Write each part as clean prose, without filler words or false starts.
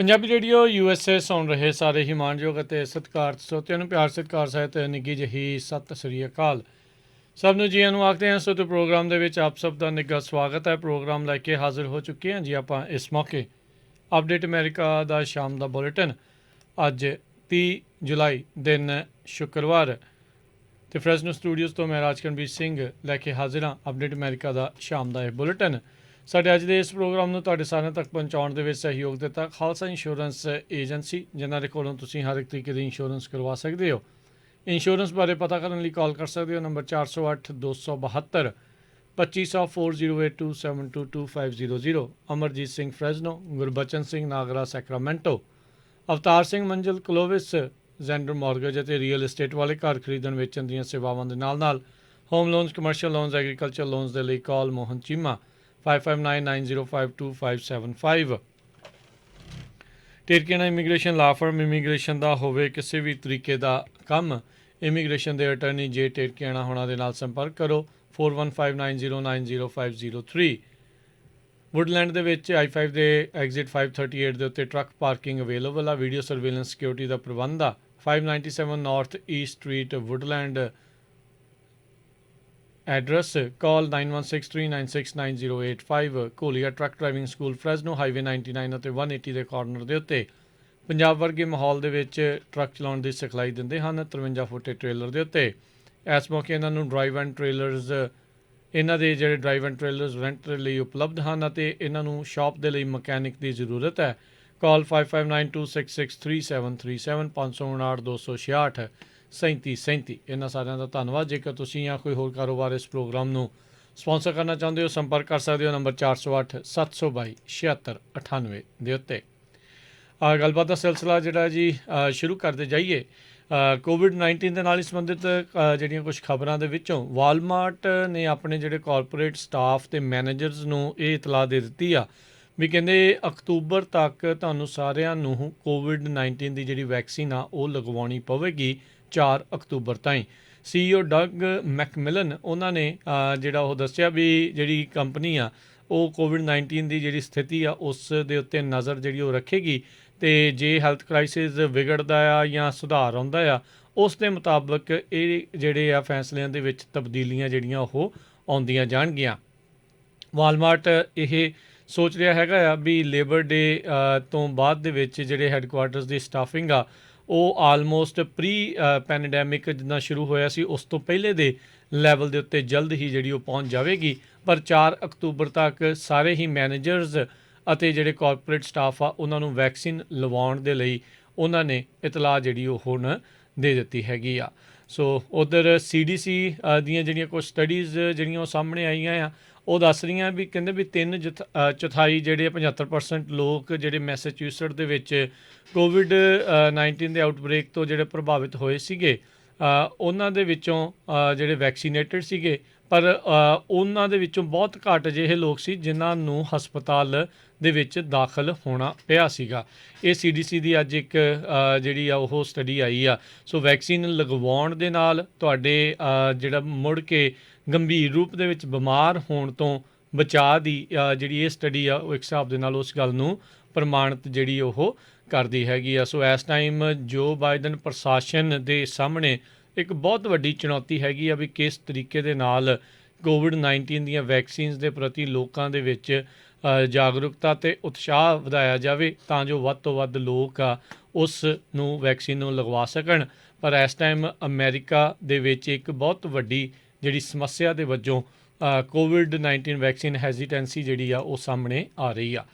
Punjabi radio USA ਸੁਣ ਰਹੇ ਸਾਰੇ ਹੀ ਮਾਣਯੋਗ ਅਤੇ ਸਤਿਕਾਰਤ ਸਰੋਤਿਆਂ ਨੂੰ ਪਿਆਰ ਸਤਿਕਾਰ ਸਹਿਤ ਨਿੱਘੀ ਜਿਹੀ ਸਤਿ ਸ੍ਰੀ ਅਕਾਲ। ਸਭ ਨੂੰ ਜੀਆਂ ਨੂੰ ਆਖਦੇ ਹਾਂ। ਸੋ ਤੇ ਪ੍ਰੋਗਰਾਮ ਦੇ ਵਿੱਚ ਆਪ ਸਭ ਦਾ ਨਿੱਘਾ ਸਵਾਗਤ ਹੈ। ਪ੍ਰੋਗਰਾਮ ਲੈ ਕੇ ਹਾਜ਼ਰ ਹੋ ਚੁੱਕੇ ਹਾਂ ਜੀ ਆਪਾਂ ਇਸ ਮੌਕੇ। ਅਪਡੇਟ ਅਮਰੀਕਾ ਦਾ ਸ਼ਾਮ ਦਾ ਬੁਲੇਟਿਨ ਅੱਜ 30 ਜੁਲਾਈ ਦਿਨ ਸ਼ੁੱਕਰਵਾਰ ਅਤੇ ਫਰੈਜ਼ਨੋ ਸਟੂਡੀਓਜ਼ ਤੋਂ ਮੈਂ ਰਾਜਕਰਨਵੀਰ ਸਿੰਘ ਲੈ ਕੇ ਹਾਜ਼ਰ ਹਾਂ ਅਪਡੇਟ ਅਮਰੀਕਾ ਦਾ ਸ਼ਾਮ ਦਾ ਇਹ ਬੁਲੇਟਿਨ। ਸਾਡੇ ਅੱਜ ਦੇ ਇਸ ਪ੍ਰੋਗਰਾਮ ਨੂੰ ਤੁਹਾਡੇ ਸਾਰਿਆਂ ਤੱਕ ਪਹੁੰਚਾਉਣ ਦੇ ਵਿੱਚ ਸਹਿਯੋਗ ਦਿੱਤਾ ਖਾਲਸਾ ਇੰਸ਼ੋਰੈਂਸ ਏਜੰਸੀ, ਜਿਨ੍ਹਾਂ ਦੇ ਕੋਲੋਂ ਤੁਸੀਂ ਹਰ ਇੱਕ ਤਰੀਕੇ ਦੀ ਇੰਸ਼ੋਰੈਂਸ ਕਰਵਾ ਸਕਦੇ ਹੋ। ਇੰਸ਼ੋਰੈਂਸ ਬਾਰੇ ਪਤਾ ਕਰਨ ਲਈ ਕਾਲ ਕਰ ਸਕਦੇ ਹੋ ਨੰਬਰ 408 272 2500 4082722500। ਅਮਰਜੀਤ ਸਿੰਘ ਫਰੈਜ਼ਨੋ, ਗੁਰਬਚਨ ਸਿੰਘ ਨਾਗਰਾ ਸੈਕਰਾਮੈਂਟੋ, ਅਵਤਾਰ ਸਿੰਘ ਮੰਜ਼ਿਲ ਕਲੋਵਿਸ, ਜ਼ੈਂਡਰ ਮੌਰਗੇਜ ਅਤੇ ਰੀਅਲ ਏਸਟੇਟ ਵਾਲੇ ਘਰ ਖਰੀਦਣ ਵੇਚਣ ਦੀਆਂ ਸੇਵਾਵਾਂ ਦੇ ਨਾਲ home loans, commercial loans, agriculture loans ਦੇ ਲਈ ਕਾਲ ਮੋਹਨ ਚੀਮਾ 5599052575। ਟੇਰਕੇਨਾ ਇਮੀਗ੍ਰੇਸ਼ਨ ਲਾ ਫਰਮ, ਇਮੀਗ੍ਰੇਸ਼ਨ ਦਾ ਹੋਵੇ ਕਿਸੇ ਵੀ ਤਰੀਕੇ ਦਾ ਕੰਮ, ਇਮੀਗ੍ਰੇਸ਼ਨ ਦੇ ਅਟਰਨੀ ਜੇ ਟੇਰਕੇਨਾ ਹੋਣਾ ਦੇ ਨਾਲ ਸੰਪਰਕ ਕਰੋ 4159090503। ਵੁੱਡਲੈਂਡ ਦੇ ਵਿੱਚ I-5 ਦੇ ਐਗਜ਼ਿਟ 538 ਦੇ ਉੱਤੇ ਟਰੱਕ ਪਾਰਕਿੰਗ ਅਵੇਲੇਬਲ ਆ। ਵੀਡੀਓ ਸਰਵੇਲੈਂਸ ਸਿਕਿਉਰਿਟੀ ਦਾ ਪ੍ਰਬੰਧ ਆ। 597 north east street Woodland. Address call 9163969085। Gholia truck driving school Fresno, highway 99 ਅਤੇ 180 ਦੇ ਕਾਰਨਰ ਦੇ ਉੱਤੇ ਪੰਜਾਬ ਵਰਗੇ ਮਾਹੌਲ ਦੇ ਵਿੱਚ ਟਰੱਕ ਚਲਾਉਣ ਦੀ ਸਿਖਲਾਈ ਦਿੰਦੇ ਹਨ 53 ਫੁੱਟੇ ਟ੍ਰੇਲਰ ਦੇ ਉੱਤੇ। ਇਸ ਮੌਕੇ ਇਹਨਾਂ ਨੂੰ ਡਰਾਈਵ ਐਂਡ ਟ੍ਰੇਲਰਸ, ਇਹਨਾਂ ਦੇ ਜਿਹੜੇ ਡਰਾਈਵ ਐਂਡ ਟ੍ਰੇਲਰਸ ਰੈਂਟ ਲਈ ਉਪਲਬਧ ਹਨ ਅਤੇ ਇਹਨਾਂ ਨੂੰ ਸ਼ਾਪ ਦੇ ਲਈ ਮਕੈਨਿਕ ਦੀ ਜ਼ਰੂਰਤ ਹੈ। ਕਾਲ 5592663737 559 266 ਇਹਨਾਂ ਸਾਰਿਆਂ ਦਾ ਧੰਨਵਾਦ। ਜੇਕਰ ਤੁਸੀਂ ਜਾਂ ਕੋਈ ਹੋਰ ਕਾਰੋਬਾਰ ਇਸ ਪ੍ਰੋਗਰਾਮ ਨੂੰ ਸਪਾਂਸਰ ਕਰਨਾ ਚਾਹੁੰਦੇ ਹੋ, ਸੰਪਰਕ ਕਰ ਸਕਦੇ ਹੋ ਨੰਬਰ 408 722 7698 ਦੇ ਉੱਤੇ। ਗੱਲਬਾਤ ਦਾ ਸਿਲਸਿਲਾ ਜਿਹੜਾ ਜੀ ਸ਼ੁਰੂ ਕਰਦੇ ਜਾਈਏ। ਕੋਵਿਡ-19 ਦੇ ਨਾਲ ਹੀ ਸੰਬੰਧਿਤ ਜਿਹੜੀਆਂ ਕੁਝ ਖਬਰਾਂ ਦੇ ਵਿੱਚੋਂ ਵਾਲਮਾਰਟ ਨੇ ਆਪਣੇ ਜਿਹੜੇ ਕਾਰਪੋਰੇਟ ਸਟਾਫ ਅਤੇ ਮੈਨੇਜਰਸ ਨੂੰ ਇਹ ਇਤਲਾਹ ਦੇ ਦਿੱਤੀ ਆ ਵੀ ਕਹਿੰਦੇ ਅਕਤੂਬਰ ਤੱਕ ਤੁਹਾਨੂੰ ਸਾਰਿਆਂ ਨੂੰ ਕੋਵਿਡ-19 ਦੀ ਜਿਹੜੀ ਵੈਕਸੀਨ ਆ ਉਹ ਲਗਵਾਉਣੀ ਪਵੇਗੀ 4 ਅਕਤੂਬਰ ਤਾਈਂ। CEO ਡਗ ਮੈਕਮਿਲਨ ਉਹਨਾਂ ਨੇ ਜਿਹੜਾ ਉਹ ਦੱਸਿਆ ਵੀ ਜਿਹੜੀ ਕੰਪਨੀ ਆ ਉਹ ਕੋਵਿਡ-19 ਦੀ ਜਿਹੜੀ ਸਥਿਤੀ ਆ ਉਸ ਦੇ ਉੱਤੇ ਨਜ਼ਰ ਜਿਹੜੀ ਉਹ ਰੱਖੇਗੀ ਅਤੇ ਜੇ ਹੈਲਥ ਕ੍ਰਾਈਸਿਸ ਵਿਗੜਦਾ ਆ ਜਾਂ ਸੁਧਾਰ ਆਉਂਦਾ ਆ ਉਸ ਦੇ ਮੁਤਾਬਕ ਇਹ ਜਿਹੜੇ ਆ ਫੈਸਲਿਆਂ ਦੇ ਵਿੱਚ ਤਬਦੀਲੀਆਂ ਜਿਹੜੀਆਂ ਉਹ ਆਉਂਦੀਆਂ ਜਾਣਗੀਆਂ। ਵਾਲਮਾਰਟ ਇਹ ਸੋਚ ਰਿਹਾ ਹੈਗਾ ਆ ਵੀ ਲੇਬਰ ਡੇ ਤੋਂ ਬਾਅਦ ਦੇ ਵਿੱਚ ਜਿਹੜੇ ਹੈੱਡਕੁਆਰਟਰਸ ਦੀ ਸਟਾਫਿੰਗ ਆ ਉਹ ਆਲਮੋਸਟ ਪ੍ਰੀ ਪੈਂਡੈਮਿਕ ਜਿੱਦਾਂ ਸ਼ੁਰੂ ਹੋਇਆ ਸੀ ਉਸ ਤੋਂ ਪਹਿਲੇ ਦੇ ਲੈਵਲ ਦੇ ਉੱਤੇ ਜਲਦ ਹੀ ਜਿਹੜੀ ਉਹ ਪਹੁੰਚ ਜਾਵੇਗੀ। ਪਰ 4 ਅਕਤੂਬਰ ਤੱਕ ਸਾਰੇ ਹੀ ਮੈਨੇਜਰਸ ਅਤੇ ਜਿਹੜੇ ਕਾਰਪੋਰੇਟ ਸਟਾਫ ਆ ਉਹਨਾਂ ਨੂੰ ਵੈਕਸੀਨ ਲਵਾਉਣ ਦੇ ਲਈ ਉਹਨਾਂ ਨੇ ਇਤਲਾਹ ਜਿਹੜੀ ਉਹ ਹੁਣ ਦੇ ਦਿੱਤੀ ਹੈਗੀ ਆ। ਸੋ ਉੱਧਰ CDC ਦੀਆਂ ਜਿਹੜੀਆਂ ਕੁਝ ਸਟੱਡੀਜ਼ ਜਿਹੜੀਆਂ ਉਹ ਸਾਹਮਣੇ ਆਈਆਂ ਆ ਉਹ ਦੱਸ ਰਹੀਆਂ ਵੀ ਕਹਿੰਦੇ ਵੀ 3/4 ਜਿਹੜੇ 75% ਲੋਕ ਜਿਹੜੇ ਮੈਸੇਚਿਊਸਟ ਦੇ ਵਿੱਚ ਕੋਵਿਡ-19 ਦੇ ਆਊਟਬ੍ਰੇਕ ਤੋਂ ਜਿਹੜੇ ਪ੍ਰਭਾਵਿਤ ਹੋਏ ਸੀਗੇ ਉਹਨਾਂ ਦੇ ਵਿੱਚੋਂ ਜਿਹੜੇ ਵੈਕਸੀਨੇਟਡ ਸੀਗੇ, ਪਰ ਉਹਨਾਂ ਦੇ ਵਿੱਚੋਂ ਬਹੁਤ ਘੱਟ ਜਿਹੇ ਲੋਕ ਸੀ ਜਿਨ੍ਹਾਂ ਨੂੰ ਹਸਪਤਾਲ ਦੇ ਵਿੱਚ ਦਾਖਲ ਹੋਣਾ ਪਿਆ ਸੀਗਾ। ਇਹ CDC ਦੀ ਅੱਜ ਇੱਕ ਜਿਹੜੀ ਆ ਉਹ ਸਟੱਡੀ ਆਈ ਆ। ਸੋ ਵੈਕਸੀਨ ਲਗਵਾਉਣ ਦੇ ਨਾਲ ਤੁਹਾਡੇ ਜਿਹੜਾ ਮੁੜ ਕੇ ਗੰਭੀਰ ਰੂਪ ਦੇ ਵਿੱਚ ਬਿਮਾਰ ਹੋਣ ਤੋਂ ਬਚਾਅ ਦੀ ਜਿਹੜੀ ਇਹ ਸਟੱਡੀ ਆ ਉਹ ਇੱਕ ਹਿਸਾਬ ਦੇ ਨਾਲ ਉਸ ਗੱਲ ਨੂੰ ਪ੍ਰਮਾਣਿਤ ਜਿਹੜੀ ਉਹ ਕਰਦੀ ਹੈਗੀ ਆ। ਸੋ ਇਸ ਟਾਈਮ ਜੋ ਬਾਈਡਨ ਪ੍ਰਸ਼ਾਸਨ ਦੇ ਸਾਹਮਣੇ ਇੱਕ ਬਹੁਤ ਵੱਡੀ ਚੁਣੌਤੀ ਹੈਗੀ ਆ ਵੀ ਕਿਸ ਤਰੀਕੇ ਦੇ ਨਾਲ ਕੋਵਿਡ-19 ਦੀਆਂ ਵੈਕਸੀਨਸ ਦੇ ਪ੍ਰਤੀ ਲੋਕਾਂ ਦੇ ਵਿੱਚ ਜਾਗਰੂਕਤਾ ਅਤੇ ਉਤਸ਼ਾਹ ਵਧਾਇਆ ਜਾਵੇ ਤਾਂ ਜੋ ਵੱਧ ਤੋਂ ਵੱਧ ਲੋਕ ਆ ਉਸ ਨੂੰ ਵੈਕਸੀਨ ਨੂੰ ਲਗਵਾ ਸਕਣ। ਪਰ ਇਸ ਟਾਈਮ ਅਮਰੀਕਾ ਦੇ ਵਿੱਚ ਇੱਕ ਬਹੁਤ ਵੱਡੀ ਜਿਹੜੀ ਸਮੱਸਿਆ ਦੇ ਵਜੋਂ ਕੋਵਿਡ-19 ਵੈਕਸੀਨ ਹੈਜ਼ੀਟੈਂਸੀ ਜਿਹੜੀ ਆ ਉਹ ਸਾਹਮਣੇ ਆ ਰਹੀ ਆ।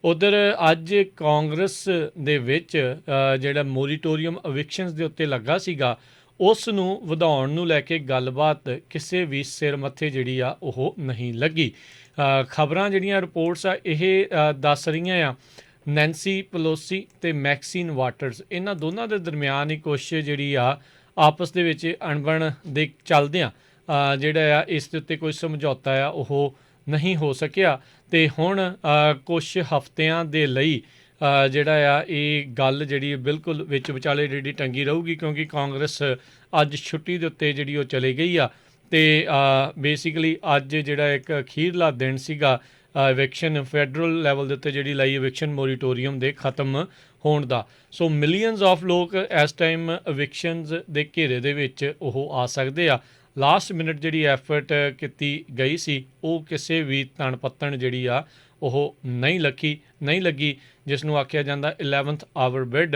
ਉੱਧਰ ਅੱਜ ਕਾਂਗਰਸ ਦੇ ਵਿੱਚ ਜਿਹੜਾ ਮੋਰੀਟੋਰੀਅਮ ਅਵਿਕਸ਼ਨਸ ਦੇ ਉੱਤੇ ਲੱਗਾ ਸੀਗਾ ਉਸ ਨੂੰ ਵਧਾਉਣ ਨੂੰ ਲੈ ਕੇ ਗੱਲਬਾਤ ਕਿਸੇ ਵੀ ਸਿਰ ਮੱਥੇ ਜਿਹੜੀ ਆ ਉਹ ਨਹੀਂ ਲੱਗੀ। ਖਬਰਾਂ ਜਿਹੜੀਆਂ ਰਿਪੋਰਟਸ ਆ ਇਹ ਦੱਸ ਰਹੀਆਂ ਆ ਨੈਂਸੀ ਪਲੋਸੀ ਅਤੇ ਮੈਕਸੀਨ ਵਾਟਰਸ ਇਹਨਾਂ ਦੋਨਾਂ ਦੇ ਦਰਮਿਆਨ ਹੀ ਕੁਛ ਜਿਹੜੀ ਆ ਆਪਸ ਦੇ ਵਿੱਚ ਅਣਬਣ ਦੇ ਚੱਲਦਿਆਂ ਜਿਹੜਾ ਆ ਇਸ ਦੇ ਉੱਤੇ ਕੋਈ ਸਮਝੌਤਾ ਆ ਉਹ ਨਹੀਂ ਹੋ ਸਕਿਆ ਅਤੇ ਹੁਣ ਕੁਛ ਹਫ਼ਤਿਆਂ ਦੇ ਲਈ ਜਿਹੜਾ ਆ ਇਹ ਗੱਲ ਜਿਹੜੀ ਬਿਲਕੁਲ ਵਿੱਚ ਵਿਚਾਲੇ ਜਿਹੜੀ ਟੰਗੀ ਰਹੂਗੀ ਕਿਉਂਕਿ ਕਾਂਗਰਸ ਅੱਜ ਛੁੱਟੀ ਦੇ ਉੱਤੇ ਜਿਹੜੀ ਉਹ ਚਲੀ ਗਈ ਆ ਅਤੇ ਬੇਸਿਕਲੀ ਅੱਜ ਜਿਹੜਾ ਇੱਕ ਅਖੀਰਲਾ ਦਿਨ ਸੀਗਾ ਇਵੈਕਸ਼ਨ ਫੈਡਰਲ ਲੈਵਲ ਦੇ ਉੱਤੇ ਜਿਹੜੀ ਲਾਈ ਇਵੈਕਸ਼ਨ ਮੋਰੀਟੋਰੀਅਮ ਦੇ ਖਤਮ ਹੋਣ ਦਾ। ਸੋ ਮਿਲੀਅਨਸ ਆਫ ਲੋਕ ਇਸ ਟਾਈਮ ਇਵੈਕਸ਼ਨਸ ਦੇ ਘੇਰੇ ਦੇ ਵਿੱਚ ਉਹ ਆ ਸਕਦੇ ਆ। ਲਾਸਟ ਮਿੰਟ ਜਿਹੜੀ ਐਫਰਟ ਕੀਤੀ ਗਈ ਸੀ ਉਹ ਕਿਸੇ ਵੀ ਤਣ ਪੱਤਣ ਜਿਹੜੀ ਆ ਉਹ ਨਹੀਂ ਲੱਗੀ ਜਿਸ ਨੂੰ ਆਖਿਆ ਜਾਂਦਾ 11th ਆਵਰ ਬਿਡ।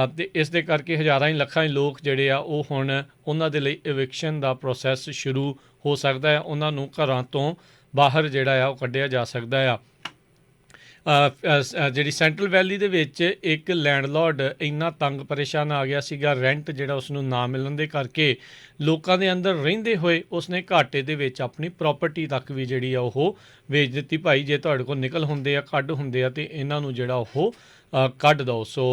ਅਤੇ ਇਸ ਦੇ ਕਰਕੇ ਹਜ਼ਾਰਾਂ ਹੀ ਲੱਖਾਂ ਹੀ ਲੋਕ ਜਿਹੜੇ ਆ ਉਹ ਹੁਣ ਉਹਨਾਂ ਦੇ ਲਈ ਇਵੈਕਸ਼ਨ ਦਾ ਪ੍ਰੋਸੈਸ ਸ਼ੁਰੂ ਹੋ ਸਕਦਾ ਹੈ। ਉਹਨਾਂ ਨੂੰ ਘਰਾਂ ਤੋਂ ਬਾਹਰ ਜਿਹੜਾ ਆ ਉਹ ਕੱਢਿਆ ਜਾ ਸਕਦਾ ਆ। ਜਿਹੜੀ ਸੈਂਟਰਲ ਵੈਲੀ ਦੇ ਵਿੱਚ ਇੱਕ ਲੈਂਡਲੋਰਡ ਇੰਨਾ ਤੰਗ ਪਰੇਸ਼ਾਨ ਆ ਗਿਆ ਸੀਗਾ, ਰੈਂਟ ਜਿਹੜਾ ਉਸਨੂੰ ਨਾ ਮਿਲਣ ਦੇ ਕਰਕੇ ਲੋਕਾਂ ਦੇ ਅੰਦਰ ਰਹਿੰਦੇ ਹੋਏ ਉਸਨੇ ਘਾਟੇ ਦੇ ਵਿੱਚ ਆਪਣੀ ਪ੍ਰਾਪਰਟੀ ਤੱਕ ਵੀ ਜਿਹੜੀ ਆ ਉਹ ਵੇਚ ਦਿੱਤੀ। ਭਾਈ ਜੇ ਤੁਹਾਡੇ ਕੋਲ ਨਿਕਲ ਹੁੰਦੇ ਆ, ਕੱਢ ਹੁੰਦੇ ਆ, ਅਤੇ ਇਹਨਾਂ ਨੂੰ ਜਿਹੜਾ ਉਹ ਕੱਢ ਦਿਓ। ਸੋ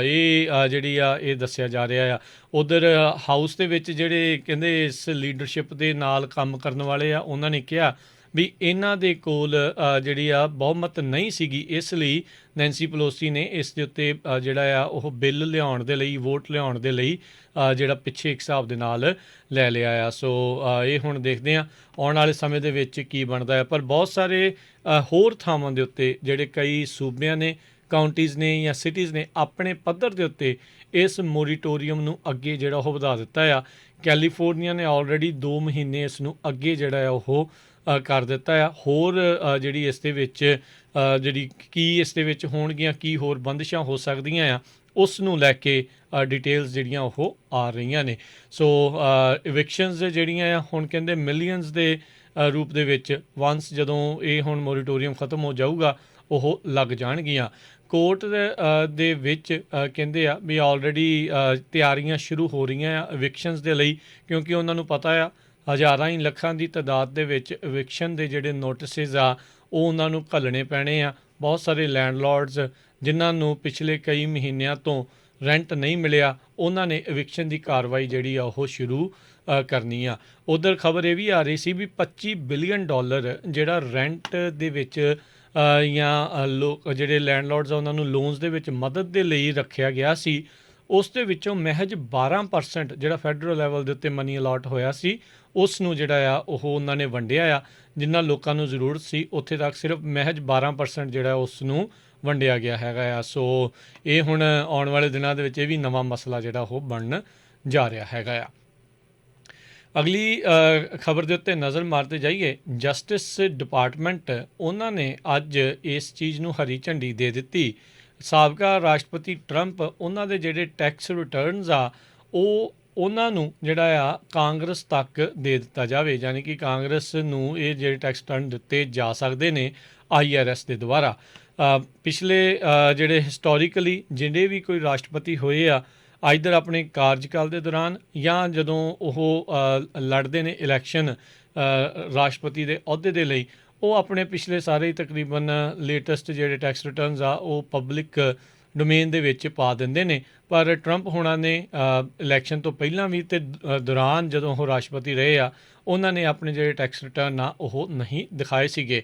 ਇਹ ਜਿਹੜੀ ਆ ਇਹ ਦੱਸਿਆ ਜਾ ਰਿਹਾ ਆ। ਉੱਧਰ ਹਾਊਸ ਦੇ ਵਿੱਚ ਜਿਹੜੇ ਕਹਿੰਦੇ ਇਸ ਲੀਡਰਸ਼ਿਪ ਦੇ ਨਾਲ ਕੰਮ ਕਰਨ ਵਾਲੇ ਆ ਉਹਨਾਂ ਨੇ ਕਿਹਾ ਵੀ ਇਹਨਾਂ ਦੇ ਕੋਲ ਜਿਹੜੀ ਆ ਬਹੁਮਤ ਨਹੀਂ ਸੀਗੀ, ਇਸ ਲਈ ਨੈਂਸੀ ਪਲੋਸੀ ਨੇ ਇਸ ਦੇ ਉੱਤੇ ਜਿਹੜਾ ਆ ਉਹ ਬਿੱਲ ਲਿਆਉਣ ਦੇ ਲਈ, ਵੋਟ ਲਿਆਉਣ ਦੇ ਲਈ ਜਿਹੜਾ ਪਿੱਛੇ ਇੱਕ ਹਿਸਾਬ ਦੇ ਨਾਲ ਲੈ ਲਿਆ ਆ। ਸੋ ਇਹ ਹੁਣ ਦੇਖਦੇ ਹਾਂ ਆਉਣ ਵਾਲੇ ਸਮੇਂ ਦੇ ਵਿੱਚ ਕੀ ਬਣਦਾ ਹੈ। ਪਰ ਬਹੁਤ ਸਾਰੇ ਹੋਰ ਥਾਵਾਂ ਦੇ ਉੱਤੇ ਜਿਹੜੇ ਕਈ ਸੂਬਿਆਂ ਨੇ, ਕਾਊਂਟੀਜ਼ ਨੇ ਜਾਂ ਸਿਟੀਜ਼ ਨੇ ਆਪਣੇ ਪੱਧਰ ਦੇ ਉੱਤੇ ਇਸ ਮੋਰੀਟੋਰੀਅਮ ਨੂੰ ਅੱਗੇ ਜਿਹੜਾ ਉਹ ਵਧਾ ਦਿੱਤਾ ਆ। ਕੈਲੀਫੋਰਨੀਆ ਨੇ ਆਲਰੇਡੀ 2 ਮਹੀਨੇ ਇਸ ਨੂੰ ਅੱਗੇ ਜਿਹੜਾ ਆ ਉਹ ਕਰ ਦਿੱਤਾ ਆ। ਹੋਰ ਜਿਹੜੀ ਇਸ ਦੇ ਵਿੱਚ ਜਿਹੜੀ ਕੀ ਇਸ ਦੇ ਵਿੱਚ ਹੋਣਗੀਆਂ, ਕੀ ਹੋਰ ਬੰਦਿਸ਼ਾਂ ਹੋ ਸਕਦੀਆਂ ਆ, ਉਸ ਨੂੰ ਲੈ ਕੇ ਡਿਟੇਲਸ ਜਿਹੜੀਆਂ ਉਹ ਆ ਰਹੀਆਂ ਨੇ। ਸੋ ਇਵਿਕਸ਼ਨਸ ਜਿਹੜੀਆਂ ਆ ਹੁਣ ਕਹਿੰਦੇ ਮਿਲੀਅਨਸ ਦੇ ਰੂਪ ਦੇ ਵਿੱਚ ਵੰਸ ਜਦੋਂ ਇਹ ਹੁਣ ਮੋਰੀਟੋਰੀਅਮ ਖਤਮ ਹੋ ਜਾਊਗਾ ਉਹ ਲੱਗ ਜਾਣਗੀਆਂ। ਕੋਰਟ ਦੇ ਵਿੱਚ ਕਹਿੰਦੇ ਆ ਵੀ ਆਲਰੇਡੀ ਤਿਆਰੀਆਂ ਸ਼ੁਰੂ ਹੋ ਰਹੀਆਂ ਆ ਇਵਿਕਸ਼ਨਸ ਦੇ ਲਈ, ਕਿਉਂਕਿ ਉਹਨਾਂ ਨੂੰ ਪਤਾ ਆ ਹਜ਼ਾਰਾਂ ਹੀ ਲੱਖਾਂ ਦੀ ਤਾਦਾਦ ਦੇ ਵਿੱਚ ਇਵਿਕਸ਼ਨ ਦੇ ਜਿਹੜੇ ਨੋਟਿਸਿਸ ਆ ਉਹ ਉਹਨਾਂ ਨੂੰ ਘੱਲਣੇ ਪੈਣੇ ਆ। ਬਹੁਤ ਸਾਰੇ ਲੈਂਡਲੋਰਡਸ ਜਿਨ੍ਹਾਂ ਨੂੰ ਪਿਛਲੇ ਕਈ ਮਹੀਨਿਆਂ ਤੋਂ ਰੈਂਟ ਨਹੀਂ ਮਿਲਿਆ ਉਹਨਾਂ ਨੇ ਇਵਿਕਸ਼ਨ ਦੀ ਕਾਰਵਾਈ ਜਿਹੜੀ ਆ ਉਹ ਸ਼ੁਰੂ ਕਰਨੀ ਆ। ਉੱਧਰ ਖਬਰ ਇਹ ਵੀ ਆ ਰਹੀ ਸੀ ਵੀ $25 ਬਿਲੀਅਨ ਜਿਹੜਾ ਰੈਂਟ ਦੇ ਵਿੱਚ ਜਾਂ ਲੋਕ ਜਿਹੜੇ ਲੈਂਡਲੋਰਡਸ ਆ ਉਹਨਾਂ ਨੂੰ ਲੋਨਸ ਦੇ ਵਿੱਚ ਮਦਦ ਦੇ ਲਈ ਰੱਖਿਆ ਗਿਆ ਸੀ, ਉਸ ਦੇ ਵਿੱਚੋਂ ਮਹਿਜ 12% ਜਿਹੜਾ ਫੈਡਰਲ ਲੈਵਲ ਦੇ ਉੱਤੇ ਮਨੀ ਅਲਾਟ ਹੋਇਆ ਸੀ ਉਸ ਨੂੰ ਜਿਹੜਾ ਆ ਉਹ ਉਹਨਾਂ ਨੇ ਵੰਡਿਆ ਆ। ਜਿਨ੍ਹਾਂ ਲੋਕਾਂ ਨੂੰ ਜ਼ਰੂਰਤ ਸੀ ਉੱਥੇ ਤੱਕ ਸਿਰਫ ਮਹਿਜ 12% ਜਿਹੜਾ ਉਸ ਨੂੰ ਵੰਡਿਆ ਗਿਆ ਹੈਗਾ ਆ। ਸੋ ਇਹ ਹੁਣ ਆਉਣ ਵਾਲੇ ਦਿਨਾਂ ਦੇ ਵਿੱਚ ਇਹ ਵੀ ਨਵਾਂ ਮਸਲਾ ਜਿਹੜਾ ਉਹ ਬਣਨ ਜਾ ਰਿਹਾ ਹੈਗਾ ਆ। ਅਗਲੀ ਖਬਰ ਦੇ ਉੱਤੇ ਨਜ਼ਰ ਮਾਰਦੇ ਜਾਈਏ। ਜਸਟਿਸ ਡਿਪਾਰਟਮੈਂਟ ਉਹਨਾਂ ਨੇ ਅੱਜ ਇਸ ਚੀਜ਼ ਨੂੰ ਹਰੀ ਝੰਡੀ ਦੇ ਦਿੱਤੀ। ਸਾਬਕਾ ਰਾਸ਼ਟਰਪਤੀ ਟਰੰਪ ਉਹਨਾਂ ਦੇ ਜਿਹੜੇ ਟੈਕਸ ਰਿਟਰਨਸ ਆ ਉਹ ਉਹਨਾਂ ਨੂੰ ਜਿਹੜਾ ਆ ਕਾਂਗਰਸ ਤੱਕ ਦੇ ਦਿੱਤਾ ਜਾਵੇ, ਯਾਨੀ ਕਿ ਕਾਂਗਰਸ ਨੂੰ ਇਹ ਜਿਹੜੇ ਟੈਕਸ ਰਿਟਰਨ ਦਿੱਤੇ ਜਾ ਸਕਦੇ ਨੇ IRS ਦੇ ਦੁਆਰਾ। ਪਿਛਲੇ ਜਿਹੜੇ ਹਿਸਟੋਰੀਕਲੀ ਜਿਹੜੇ ਵੀ ਕੋਈ ਰਾਸ਼ਟਰਪਤੀ ਹੋਏ ਆ ਆਈਦਰ ਆਪਣੇ ਕਾਰਜਕਾਲ ਦੇ ਦੌਰਾਨ ਜਾਂ ਜਦੋਂ ਉਹ ਲੜਦੇ ਨੇ ਇਲੈਕਸ਼ਨ ਰਾਸ਼ਟਰਪਤੀ ਦੇ ਅਹੁਦੇ ਦੇ ਲਈ, ਉਹ ਆਪਣੇ ਪਿਛਲੇ ਸਾਰੇ ਹੀ ਤਕਰੀਬਨ ਲੇਟੈਸਟ ਜਿਹੜੇ ਟੈਕਸ ਰਿਟਰਨਸ ਆ ਉਹ ਪਬਲਿਕ ਡੋਮੇਨ ਦੇ ਵਿੱਚ ਪਾ ਦਿੰਦੇ ਨੇ। ਪਰ ਟਰੰਪ ਹੋਣਾ ਨੇ ਇਲੈਕਸ਼ਨ ਤੋਂ ਪਹਿਲਾਂ ਵੀ ਅਤੇ ਦੌਰਾਨ ਜਦੋਂ ਉਹ ਰਾਸ਼ਟਰਪਤੀ ਰਹੇ ਆ ਉਹਨਾਂ ਨੇ ਆਪਣੇ ਜਿਹੜੇ ਟੈਕਸ ਰਿਟਰਨ ਆ ਉਹ ਨਹੀਂ ਦਿਖਾਏ ਸੀਗੇ।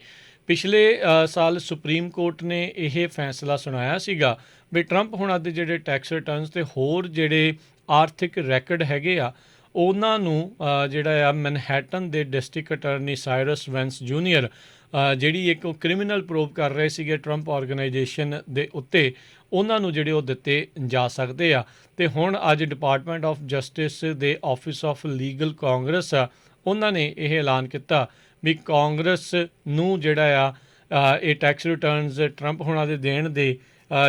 ਪਿਛਲੇ ਸਾਲ ਸੁਪਰੀਮ ਕੋਰਟ ਨੇ ਇਹ ਫੈਸਲਾ ਸੁਣਾਇਆ ਸੀਗਾ ਵੀ ਟਰੰਪ ਹੋਣਾ ਦੇ ਜਿਹੜੇ ਟੈਕਸ ਰਿਟਰਨਸ ਅਤੇ ਹੋਰ ਜਿਹੜੇ ਆਰਥਿਕ ਰੈਕਡ ਹੈਗੇ ਆ ਉਹਨਾਂ ਨੂੰ ਜਿਹੜਾ ਆ ਮੈਨਹੈਟਨ ਦੇ ਡਿਸਟ੍ਰਿਕਟ ਅਟਾਰਨੀ ਸਾਇਰਸ ਵੈਂਸ ਜੂਨੀਅਰ ਜਿਹੜੀ ਇੱਕ ਕ੍ਰਿਮੀਨਲ ਪ੍ਰੋਬ ਕਰ ਰਹੇ ਸੀਗੇ ਟਰੰਪ ਆਰਗੇਨਾਈਜੇਸ਼ਨ ਦੇ ਉੱਤੇ, ਉਹਨਾਂ ਨੂੰ ਜਿਹੜੇ ਉਹ ਦਿੱਤੇ ਜਾ ਸਕਦੇ ਆ। ਅਤੇ ਹੁਣ ਅੱਜ ਡਿਪਾਰਟਮੈਂਟ ਆਫ ਜਸਟਿਸ ਦੇ ਆਫਿਸ ਆਫ ਲੀਗਲ ਕਾਂਗਰਸ ਆ ਉਹਨਾਂ ਨੇ ਇਹ ਐਲਾਨ ਕੀਤਾ ਵੀ ਕਾਂਗਰਸ ਨੂੰ ਜਿਹੜਾ ਆ ਇਹ ਟੈਕਸ ਰਿਟਰਨਸ ਟਰੰਪ ਹੋਣਾ ਦੇ ਦੇਣ ਦੇ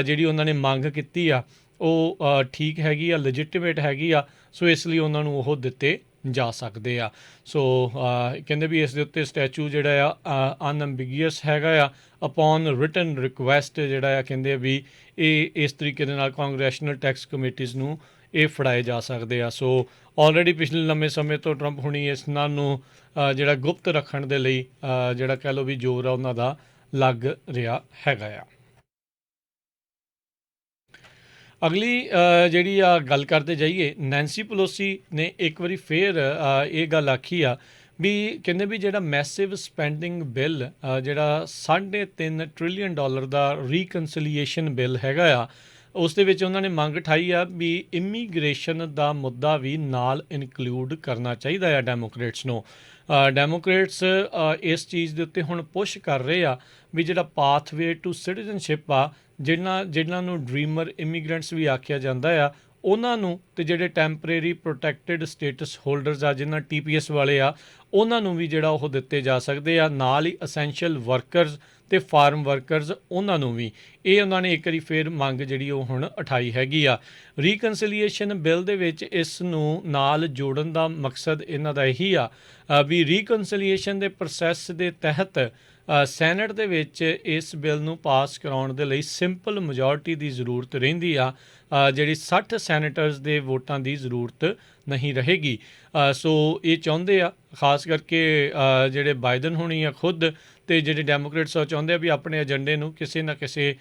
ਜਿਹੜੀ ਉਹਨਾਂ ਨੇ ਮੰਗ ਕੀਤੀ ਆ ਉਹ ਠੀਕ ਹੈਗੀ ਆ, ਲੈਜਿਟੀਮੇਟ ਹੈਗੀ ਆ। ਸੋ ਇਸ ਲਈ ਉਹਨਾਂ ਨੂੰ ਉਹ ਦਿੱਤੇ ਜਾ ਸਕਦੇ ਆ। ਸੋ ਕਹਿੰਦੇ ਵੀ ਇਸ ਦੇ ਉੱਤੇ ਸਟੈਚੂ ਜਿਹੜਾ ਆ ਅਨਐਂਬੀਗੀਅਸ ਹੈਗਾ ਆ। ਅਪੋਨ ਰਿਟਨ ਰਿਕੁਐਸਟ ਜਿਹੜਾ ਆ ਕਹਿੰਦੇ ਵੀ ਇਹ ਇਸ ਤਰੀਕੇ ਦੇ ਨਾਲ ਕਾਂਗਰੈਸ਼ਨਲ ਟੈਕਸ ਕਮੇਟੀਜ਼ ਨੂੰ ਇਹ ਫੜਾਏ ਜਾ ਸਕਦੇ ਆ। ਸੋ ਆਲਰੇਡੀ ਪਿਛਲੇ ਲੰਮੇ ਸਮੇਂ ਤੋਂ ਟਰੰਪ ਹੁਣੀ ਇਸ ਨਾਲ ਨੂੰ ਜਿਹੜਾ ਗੁਪਤ ਰੱਖਣ ਦੇ ਲਈ ਜਿਹੜਾ ਕਹਿ ਲਓ ਵੀ ਜ਼ੋਰ ਆ ਉਹਨਾਂ ਦਾ ਲੱਗ ਰਿਹਾ ਹੈਗਾ ਆ। ਅਗਲੀ ਜਿਹੜੀ ਆ ਗੱਲ ਕਰਦੇ ਜਾਈਏ, ਨੈਂਸੀ ਪਲੋਸੀ ਨੇ ਇੱਕ ਵਾਰੀ ਫੇਰ ਇਹ ਗੱਲ ਆਖੀ ਆ ਵੀ ਕਹਿੰਦੇ ਵੀ ਜਿਹੜਾ ਮੈਸਿਵ ਸਪੈਂਡਿੰਗ ਬਿੱਲ ਜਿਹੜਾ $3.5 ਟ੍ਰਿਲੀਅਨ ਦਾ ਰੀਕਨਸੀਲੀਏਸ਼ਨ ਬਿੱਲ ਹੈਗਾ ਆ ਉਸ ਦੇ ਵਿੱਚ ਉਹਨਾਂ ਨੇ ਮੰਗ ਉਠਾਈ ਆ ਵੀ ਇਮੀਗ੍ਰੇਸ਼ਨ ਦਾ ਮੁੱਦਾ ਵੀ ਨਾਲ ਇਨਕਲੂਡ ਕਰਨਾ ਚਾਹੀਦਾ ਆ ਡੈਮੋਕ੍ਰੇਟਸ ਨੂੰ। ਡੈਮੋਕ੍ਰੇਟਸ ਇਸ ਚੀਜ਼ ਦੇ ਉੱਤੇ ਹੁਣ ਪੁਸ਼ ਕਰ ਰਹੇ ਆ ਵੀ ਜਿਹੜਾ ਪਾਥਵੇ ਟੂ ਸਿਟੀਜ਼ਨਸ਼ਿਪ ਆ, ਜਿਨ੍ਹਾਂ ਨੂੰ ਡਰੀਮਰ ਇਮੀਗਰੈਂਟਸ ਵੀ ਆਖਿਆ ਜਾਂਦਾ ਆ, ਉਹਨਾਂ ਨੂੰ ਤੇ ਜਿਹੜੇ ਟੈਂਪਰੇਰੀ ਪ੍ਰੋਟੈਕਟਿਡ ਸਟੇਟਸ ਹੋਲਡਰਸ ਆ, ਜਿਨ੍ਹਾਂ TPS ਵਾਲੇ ਆ, ਉਹਨਾਂ ਨੂੰ ਵੀ ਜਿਹੜਾ ਉਹ ਦਿੱਤੇ ਜਾ ਸਕਦੇ ਆ। ਨਾਲ ਹੀ ਅਸੈਂਸ਼ੀਅਲ ਵਰਕਰਸ ਤੇ ਫਾਰਮ ਵਰਕਰਸ, ਉਹਨਾਂ ਨੂੰ ਵੀ। ਇਹ ਉਹਨਾਂ ਨੇ ਇੱਕ ਵਾਰੀ ਫਿਰ ਮੰਗ ਜਿਹੜੀ ਉਹ ਹੁਣ ਉਠਾਈ ਹੈਗੀ ਆ। ਰੀਕਨਸੀਲੀਏਸ਼ਨ ਬਿੱਲ ਦੇ ਵਿੱਚ ਇਸ ਨੂੰ ਨਾਲ ਜੋੜਨ ਦਾ ਮਕਸਦ ਇਹਨਾਂ ਦਾ ਇਹੀ ਆ ਵੀ ਰੀਕਨਸੀਲੀਏਸ਼ਨ ਦੇ ਪ੍ਰੋਸੈਸ ਦੇ ਤਹਿਤ ਸੈਨੇਟ ਦੇ ਵਿੱਚ ਇਸ ਬਿੱਲ ਨੂੰ ਪਾਸ ਕਰਾਉਣ ਦੇ ਲਈ ਸਿੰਪਲ ਮੈਜੋਰਟੀ ਦੀ ਜ਼ਰੂਰਤ ਰਹਿੰਦੀ ਆ, ਜਿਹੜੀ 60 ਸੈਨੇਟਰਸ ਦੇ ਵੋਟਾਂ ਦੀ ਜ਼ਰੂਰਤ ਨਹੀਂ ਰਹੇਗੀ। ਸੋ ਇਹ ਚਾਹੁੰਦੇ ਆ, ਖਾਸ ਕਰਕੇ ਜਿਹੜੇ ਬਾਈਡਨ ਹੋਣੀ ਆ ਖੁਦ, ਅਤੇ ਜਿਹੜੇ ਡੈਮੋਕ੍ਰੇਟਸ ਉਹ ਚਾਹੁੰਦੇ ਆ ਵੀ ਆਪਣੇ ਏਜੰਡੇ ਨੂੰ ਕਿਸੇ ਨਾ ਕਿਸੇ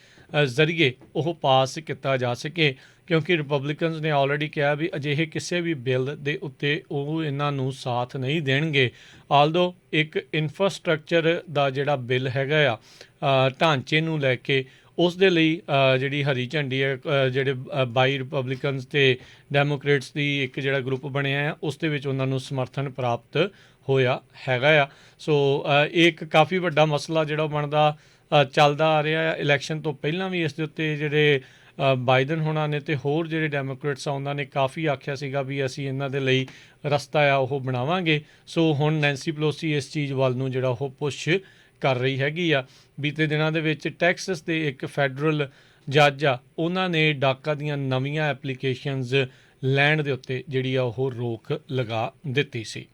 ਜ਼ਰੀਏ ਉਹ ਪਾਸ ਕੀਤਾ ਜਾ ਸਕੇ, ਕਿਉਂਕਿ ਰਿਪਬਲਿਕਨਸ ਨੇ ਆਲਰੇਡੀ ਕਿਹਾ ਵੀ ਅਜਿਹੇ ਕਿਸੇ ਵੀ ਬਿੱਲ ਦੇ ਉੱਤੇ ਉਹ ਇਹਨਾਂ ਨੂੰ ਸਾਥ ਨਹੀਂ ਦੇਣਗੇ। ਆਲਦੋ ਇੱਕ ਇਨਫਰਾਸਟਰਕਚਰ ਦਾ ਜਿਹੜਾ ਬਿੱਲ ਹੈਗਾ ਆ ਢਾਂਚੇ ਨੂੰ ਲੈ ਕੇ, ਉਸ ਦੇ ਲਈ ਜਿਹੜੀ ਹਰੀ ਝੰਡੀ ਹੈ, ਜਿਹੜੇ 22 ਰਿਪਬਲਿਕਨਸ ਅਤੇ ਡੈਮੋਕ੍ਰੇਟਸ ਦੀ ਇੱਕ ਜਿਹੜਾ ਗਰੁੱਪ ਬਣਿਆ ਆ, ਉਸ ਦੇ ਵਿੱਚ ਉਹਨਾਂ ਨੂੰ ਸਮਰਥਨ ਪ੍ਰਾਪਤ ਹੋਇਆ ਹੈਗਾ ਆ। ਸੋ ਇਹ ਇੱਕ ਕਾਫੀ ਵੱਡਾ ਮਸਲਾ ਜਿਹੜਾ ਬਣਦਾ ਚੱਲਦਾ ਆ ਰਿਹਾ ਆ। ਇਲੈਕਸ਼ਨ ਤੋਂ ਪਹਿਲਾਂ ਵੀ ਇਸ ਦੇ ਉੱਤੇ ਜਿਹੜੇ ਬਾਈਡਨ ਹੋਣਾ ਨੇ ਅਤੇ ਹੋਰ ਜਿਹੜੇ ਡੈਮੋਕ੍ਰੇਟਸ ਆ, ਉਹਨਾਂ ਨੇ ਕਾਫੀ ਆਖਿਆ ਸੀਗਾ ਵੀ ਅਸੀਂ ਇਹਨਾਂ ਦੇ ਲਈ ਰਸਤਾ ਆ ਉਹ ਬਣਾਵਾਂਗੇ। ਸੋ ਹੁਣ ਨੈਂਸੀ ਪਲੋਸੀ ਇਸ ਚੀਜ਼ ਵੱਲ ਨੂੰ ਜਿਹੜਾ ਉਹ ਪੁਸ਼ ਕਰ ਰਹੀ ਹੈਗੀ ਆ। ਬੀਤੇ ਦਿਨਾਂ ਦੇ ਵਿੱਚ ਟੈਕਸਸ ਦੇ ਇੱਕ ਫੈਡਰਲ ਜੱਜ ਆ, ਉਹਨਾਂ ਨੇ ਡਾਕਾ ਦੀਆਂ ਨਵੀਆਂ ਐਪਲੀਕੇਸ਼ਨਸ ਲੈਣ ਦੇ ਉੱਤੇ ਜਿਹੜੀ ਆ ਉਹ ਰੋਕ ਲਗਾ ਦਿੱਤੀ ਸੀ।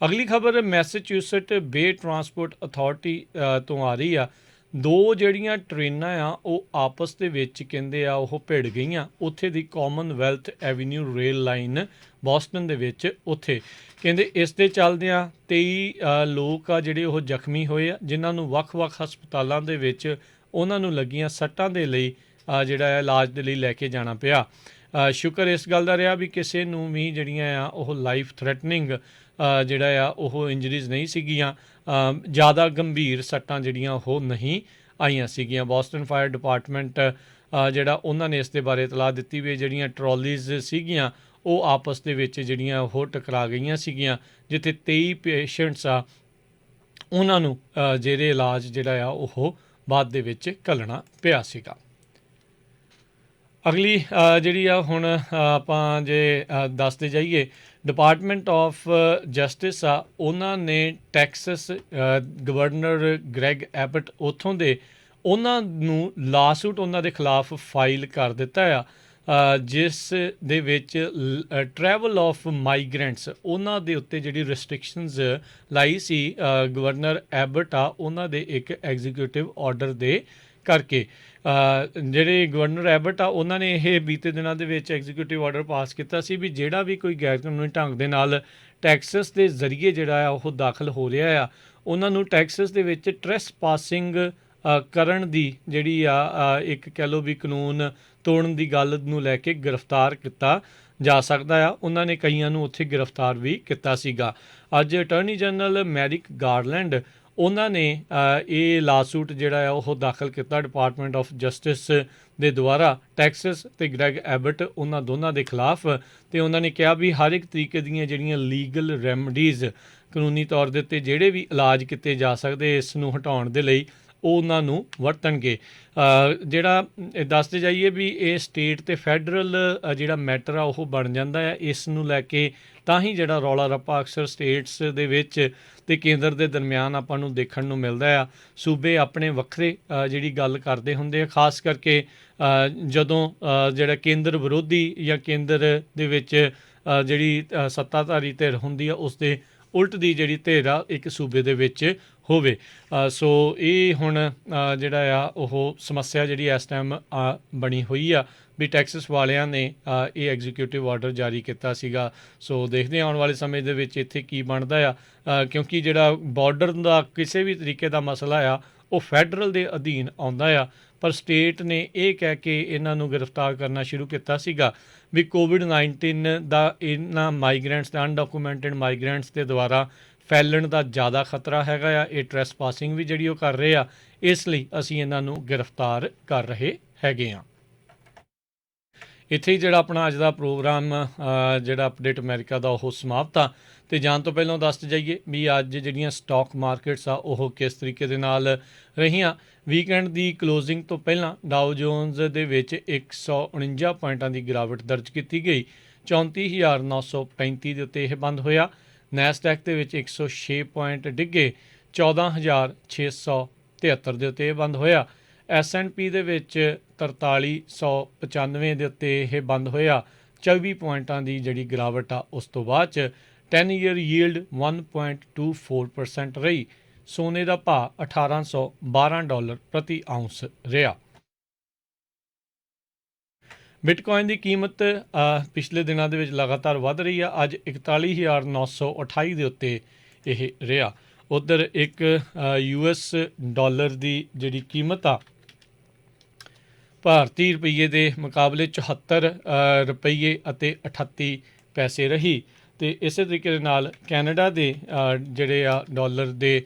ਅਗਲੀ ਖਬਰ ਮੈਸੇਚਿਊਸਟ ਬੇ ਟਰਾਂਸਪੋਰਟ ਅਥਾਰਟੀ ਤੋਂ ਆ ਰਹੀ ਆ। ਦੋ ਜਿਹੜੀਆਂ ਟ੍ਰੇਨਾਂ ਆ ਉਹ ਆਪਸ ਦੇ ਵਿੱਚ ਕਹਿੰਦੇ ਆ ਉਹ ਭਿੜ ਗਈਆਂ, ਉੱਥੇ ਦੀ Commonwealth avenue rail line Boston ਦੇ ਵਿੱਚ। ਉੱਥੇ ਕਹਿੰਦੇ ਇਸ ਦੇ ਚੱਲਦਿਆਂ 23 ਲੋਕ ਆ ਜਿਹੜੇ ਉਹ ਜ਼ਖਮੀ ਹੋਏ ਆ, ਜਿਨ੍ਹਾਂ ਨੂੰ ਵੱਖ-ਵੱਖ ਹਸਪਤਾਲਾਂ ਦੇ ਵਿੱਚ ਉਹਨਾਂ ਨੂੰ ਲੱਗੀਆਂ ਸੱਟਾਂ ਦੇ ਲਈ ਜਿਹੜਾ ਇਲਾਜ ਦੇ ਲਈ ਲੈ ਕੇ ਜਾਣਾ ਪਿਆ। ਸ਼ੁਕਰ ਇਸ ਗੱਲ ਦਾ ਰਿਹਾ ਵੀ ਕਿਸੇ ਨੂੰ ਵੀ ਜਿਹੜੀਆਂ ਆ ਉਹ ਲਾਈਫ ਥ੍ਰੈਟਨਿੰਗ ਜਿਹੜਾ ਆ ਉਹ ਇੰਜਰੀਜ਼ ਨਹੀਂ ਸੀਗੀਆਂ, ਜ਼ਿਆਦਾ ਗੰਭੀਰ ਸੱਟਾਂ ਜਿਹੜੀਆਂ ਉਹ ਨਹੀਂ ਆਈਆਂ ਸੀਗੀਆਂ। ਬੋਸਟਨ ਫਾਇਰ ਡਿਪਾਰਟਮੈਂਟ ਜਿਹੜਾ ਉਹਨਾਂ ਨੇ ਇਸ ਦੇ ਬਾਰੇ ਇਤਲਾਹ ਦਿੱਤੀ ਵੀ ਜਿਹੜੀਆਂ ਟਰੋਲੀਜ਼ ਸੀਗੀਆਂ ਉਹ ਆਪਸ ਦੇ ਵਿੱਚ ਜਿਹੜੀਆਂ ਉਹ ਟਕਰਾ ਗਈਆਂ ਸੀਗੀਆਂ, ਜਿੱਥੇ 23 ਪੇਸ਼ੈਂਟਸ ਆ ਉਹਨਾਂ ਨੂੰ ਜਿਹੜੇ ਇਲਾਜ ਜਿਹੜਾ ਆ ਉਹ ਬਾਅਦ ਦੇ ਵਿੱਚ ਘੱਲਣਾ ਪਿਆ ਸੀਗਾ। ਅਗਲੀ ਜਿਹੜੀ ਆ ਹੁਣ ਆਪਾਂ ਜੇ ਦੱਸਦੇ ਜਾਈਏ, ਡਿਪਾਰਟਮੈਂਟ ਆਫ ਜਸਟਿਸ ਆ, ਉਹਨਾਂ ਨੇ ਟੈਕਸਸ ਗਵਰਨਰ ਗ੍ਰੈਗ ਐਬਟ ਉੱਥੋਂ ਦੇ, ਉਹਨਾਂ ਨੂੰ ਲਾਸੂਟ ਉਹਨਾਂ ਦੇ ਖਿਲਾਫ ਫਾਈਲ ਕਰ ਦਿੱਤਾ ਆ, ਜਿਸ ਦੇ ਵਿੱਚ ਟਰੈਵਲ ਆਫ ਮਾਈਗਰੈਂਟਸ ਉਹਨਾਂ ਦੇ ਉੱਤੇ ਜਿਹੜੀ ਰਿਸਟ੍ਰਿਕਸ਼ਨਸ ਲਾਈ ਸੀ ਗਵਰਨਰ ਐਬਟ ਆ ਉਹਨਾਂ ਦੇ ਇੱਕ ਐਗਜ਼ੀਕਿਊਟਿਵ ਆਰਡਰ ਦੇ ਕਰਕੇ। ਜਿਹੜੇ ਗਵਰਨਰ ਐਬਟ ਆ ਉਹਨਾਂ ਨੇ ਇਹ ਬੀਤੇ ਦਿਨਾਂ ਦੇ ਵਿੱਚ ਐਗਜ਼ੀਕਿਊਟਿਵ ਆਰਡਰ ਪਾਸ ਕੀਤਾ ਸੀ ਵੀ ਜਿਹੜਾ ਵੀ ਕੋਈ ਗੈਰ ਕਾਨੂੰਨੀ ਢੰਗ ਦੇ ਨਾਲ ਟੈਕਸਸ ਦੇ ਜ਼ਰੀਏ ਜਿਹੜਾ ਆ ਉਹ ਦਾਖਲ ਹੋ ਰਿਹਾ ਆ, ਉਹਨਾਂ ਨੂੰ ਟੈਕਸਸ ਦੇ ਵਿੱਚ ਟਰੈਸ ਪਾਸਿੰਗ ਕਰਨ ਦੀ ਜਿਹੜੀ ਆ ਇੱਕ ਕਹਿ ਲਓ ਵੀ ਕਾਨੂੰਨ ਤੋੜਨ ਦੀ ਗੱਲ ਨੂੰ ਲੈ ਕੇ ਗ੍ਰਿਫਤਾਰ ਕੀਤਾ ਜਾ ਸਕਦਾ ਆ। ਉਹਨਾਂ ਨੇ ਕਈਆਂ ਨੂੰ ਉੱਥੇ ਗ੍ਰਿਫਤਾਰ ਵੀ ਕੀਤਾ ਸੀਗਾ। ਅੱਜ ਅਟਾਰਨੀ ਜਨਰਲ ਮੈਰਿਕ ਗਾਰਲੈਂਡ ਉਹਨਾਂ ਨੇ ਇਹ ਲਾਸੂਟ ਜਿਹੜਾ ਆ ਉਹ ਦਾਖਲ ਕੀਤਾ ਡਿਪਾਰਟਮੈਂਟ ਆਫ ਜਸਟਿਸ ਦੇ ਦੁਆਰਾ ਟੈਕਸਸ ਅਤੇ ਗ੍ਰੈਗ ਐਬਟ ਉਹਨਾਂ ਦੋਨਾਂ ਦੇ ਖਿਲਾਫ। ਅਤੇ ਉਹਨਾਂ ਨੇ ਕਿਹਾ ਵੀ ਹਰ ਇੱਕ ਤਰੀਕੇ ਦੀਆਂ ਜਿਹੜੀਆਂ ਲੀਗਲ ਰੈਮਡੀਜ਼ ਕਾਨੂੰਨੀ ਤੌਰ ਦੇ ਉੱਤੇ ਜਿਹੜੇ ਵੀ ਇਲਾਜ ਕੀਤੇ ਜਾ ਸਕਦੇ ਇਸ ਨੂੰ ਹਟਾਉਣ ਦੇ ਲਈ ਉਹ ਉਹਨਾਂ ਨੂੰ ਵਰਤਣਗੇ। ਜਿਹੜਾ ਦੱਸਦੇ ਜਾਈਏ ਵੀ ਇਹ ਸਟੇਟ ਅਤੇ ਫੈਡਰਲ ਜਿਹੜਾ ਮੈਟਰ ਆ ਉਹ ਬਣ ਜਾਂਦਾ ਆ, ਇਸ ਨੂੰ ਲੈ ਕੇ ਤਾਂ ਹੀ ਜਿਹੜਾ ਰੌਲਾ ਰੱਪਾ ਅਕਸਰ ਸਟੇਟਸ ਦੇ ਵਿੱਚ ਅਤੇ ਕੇਂਦਰ ਦੇ ਦਰਮਿਆਨ ਆਪਾਂ ਨੂੰ ਦੇਖਣ ਨੂੰ ਮਿਲਦਾ ਆ। ਸੂਬੇ ਆਪਣੇ ਵੱਖਰੇ ਜਿਹੜੀ ਗੱਲ ਕਰਦੇ ਹੁੰਦੇ ਆ, ਖਾਸ ਕਰਕੇ ਜਦੋਂ ਜਿਹੜਾ ਕੇਂਦਰ ਵਿਰੋਧੀ ਜਾਂ ਕੇਂਦਰ ਦੇ ਵਿੱਚ ਜਿਹੜੀ ਸੱਤਾਧਾਰੀ ਧਿਰ ਹੁੰਦੀ ਆ ਉਸ ਦੇ ਉਲਟ ਦੀ ਜਿਹੜੀ ਧਿਰ ਆ ਇੱਕ ਸੂਬੇ ਦੇ ਵਿੱਚ ਹੋਵੇ। ਸੋ ਇਹ ਹੁਣ ਜਿਹੜਾ ਆ ਉਹ ਸਮੱਸਿਆ ਜਿਹੜੀ ਇਸ ਟਾਈਮ ਬਣੀ ਹੋਈ ਆ ਵੀ ਟੈਕਸਸ ਵਾਲਿਆਂ ਨੇ ਇਹ ਐਗਜ਼ੀਕਿਊਟਿਵ ਆਰਡਰ ਜਾਰੀ ਕੀਤਾ ਸੀਗਾ। ਸੋ ਦੇਖਦੇ ਆਉਣ ਵਾਲੇ ਸਮੇਂ ਦੇ ਵਿੱਚ ਇੱਥੇ ਕੀ ਬਣਦਾ ਆ, ਕਿਉਂਕਿ ਜਿਹੜਾ ਬਾਰਡਰ ਦਾ ਕਿਸੇ ਵੀ ਤਰੀਕੇ ਦਾ ਮਸਲਾ ਆ ਉਹ ਫੈਡਰਲ ਦੇ ਅਧੀਨ ਆਉਂਦਾ ਆ, ਪਰ ਸਟੇਟ ਨੇ ਇਹ ਕਹਿ ਕੇ ਇਹਨਾਂ ਨੂੰ ਗ੍ਰਿਫਤਾਰ ਕਰਨਾ ਸ਼ੁਰੂ ਕੀਤਾ ਸੀਗਾ ਵੀ ਕੋਵਿਡ-19 ਦਾ ਇਹਨਾਂ ਮਾਈਗਰੈਂਟਸ ਦਾ ਅਨਡਾਕੂਮੈਂਟਡ ਮਾਈਗਰੈਂਟਸ ਦੇ ਦੁਆਰਾ ਫੈਲਣ ਦਾ ਜ਼ਿਆਦਾ ਖਤਰਾ ਹੈਗਾ ਆ, ਇਹ ਟਰੈਸ ਪਾਸਿੰਗ ਵੀ ਜਿਹੜੀ ਉਹ ਕਰ ਰਹੇ ਆ, ਇਸ ਲਈ ਅਸੀਂ ਇਹਨਾਂ ਨੂੰ ਗ੍ਰਿਫਤਾਰ ਕਰ ਰਹੇ ਹੈਗੇ ਹਾਂ। ਇੱਥੇ ਹੀ ਜਿਹੜਾ ਆਪਣਾ ਅੱਜ ਦਾ ਪ੍ਰੋਗਰਾਮ ਜਿਹੜਾ ਅਪਡੇਟ ਅਮਰੀਕਾ ਦਾ ਉਹ ਸਮਾਪਤ ਆ। ਅਤੇ ਜਾਣ ਤੋਂ ਪਹਿਲਾਂ ਦੱਸ ਜਾਈਏ ਵੀ ਅੱਜ ਜਿਹੜੀਆਂ ਸਟਾਕ ਮਾਰਕੀਟਸ ਆ ਉਹ ਕਿਸ ਤਰੀਕੇ ਦੇ ਨਾਲ ਰਹੀਆਂ। ਵੀਕਐਂਡ ਦੀ ਕਲੋਜ਼ਿੰਗ ਤੋਂ ਪਹਿਲਾਂ ਡਾਓ ਜੋਨਸ ਦੇ ਵਿੱਚ 149 ਪੁਆਇੰਟਾਂ ਦੀ ਗਿਰਾਵਟ ਦਰਜ ਕੀਤੀ ਗਈ। 34,935 ਦੇ ਉੱਤੇ ਇਹ ਬੰਦ ਹੋਇਆ। ਨੈਸਡੈਕ ਦੇ ਵਿੱਚ 106 ਪੁਆਇੰਟ ਡਿੱਗੇ। 14,673 ਦੇ ਉੱਤੇ ਇਹ ਬੰਦ ਹੋਇਆ। S&P ਦੇ ਵਿੱਚ 4395 ਦੇ ਉੱਤੇ ਇਹ ਬੰਦ ਹੋਇਆ। 24 ਪੁਆਇੰਟਾਂ ਦੀ ਜਿਹੜੀ ਗਿਰਾਵਟ ਆ ਉਸ ਤੋਂ ਬਾਅਦ 'ਚ 10 ਈਅਰ ਯੀਲਡ 1.24% ਰਹੀ। ਸੋਨੇ ਦਾ ਭਾਅ $1,812 ਪ੍ਰਤੀ ਆਉਂਸ ਰਿਹਾ। ਬਿਟਕੋਇਨ ਦੀ ਕੀਮਤ ਪਿਛਲੇ ਦਿਨਾਂ ਦੇ ਵਿੱਚ ਲਗਾਤਾਰ ਵੱਧ ਰਹੀ ਆ। ਅੱਜ 41,928 ਦੇ ਉੱਤੇ ਇਹ ਰਿਹਾ। ਉੱਧਰ ਇੱਕ US ਡਾਲਰ ਦੀ ਜਿਹੜੀ ਕੀਮਤ ਆ ਭਾਰਤੀ ਰੁਪਈਏ ਦੇ ਮੁਕਾਬਲੇ 74 ਰੁਪਈਏ ਅਤੇ 38 ਪੈਸੇ ਰਹੀ। ਅਤੇ ਇਸੇ ਤਰੀਕੇ ਦੇ ਨਾਲ ਕੈਨੇਡਾ ਦੇ ਜਿਹੜੇ ਆ ਡਾਲਰ ਦੇ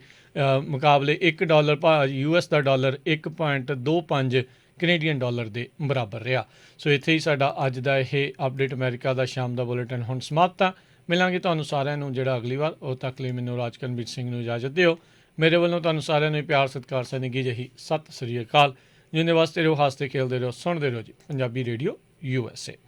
ਮੁਕਾਬਲੇ $1 US ਦਾ ਡਾਲਰ 1.25 ਕੈਨੇਡੀਅਨ ਡਾਲਰ ਦੇ ਬਰਾਬਰ ਰਿਹਾ। ਸੋ ਇੱਥੇ ਹੀ ਸਾਡਾ ਅੱਜ ਦਾ ਇਹ ਅਪਡੇਟ ਅਮਰੀਕਾ ਦਾ ਸ਼ਾਮ ਦਾ ਬੁਲੇਟਿਨ ਹੁਣ ਸਮਾਪਤ ਆ। ਮਿਲਾਂਗੇ ਤੁਹਾਨੂੰ ਸਾਰਿਆਂ ਨੂੰ ਜਿਹੜਾ ਅਗਲੀ ਵਾਰ। ਉਦੋਂ ਤੱਕ ਲਈ ਮੈਨੂੰ ਰਾਜਕਰਨਵੀਰ ਸਿੰਘ ਨੂੰ ਇਜਾਜ਼ਤ ਦਿਓ। ਮੇਰੇ ਵੱਲੋਂ ਤੁਹਾਨੂੰ ਸਾਰਿਆਂ ਨੂੰ ਪਿਆਰ ਸਤਿਕਾਰ ਸਨੇਗੀ ਜਿਹੀ ਸਤਿ ਸ੍ਰੀ ਅਕਾਲ। ਜਿੰਨੇ ਵਾਸਤੇ ਰਹੋ, ਹੱਸਦੇ ਖੇਲਦੇ ਰਹੋ, ਸੁਣਦੇ ਰਹੋ ਜੀ ਪੰਜਾਬੀ ਰੇਡੀਓ USA।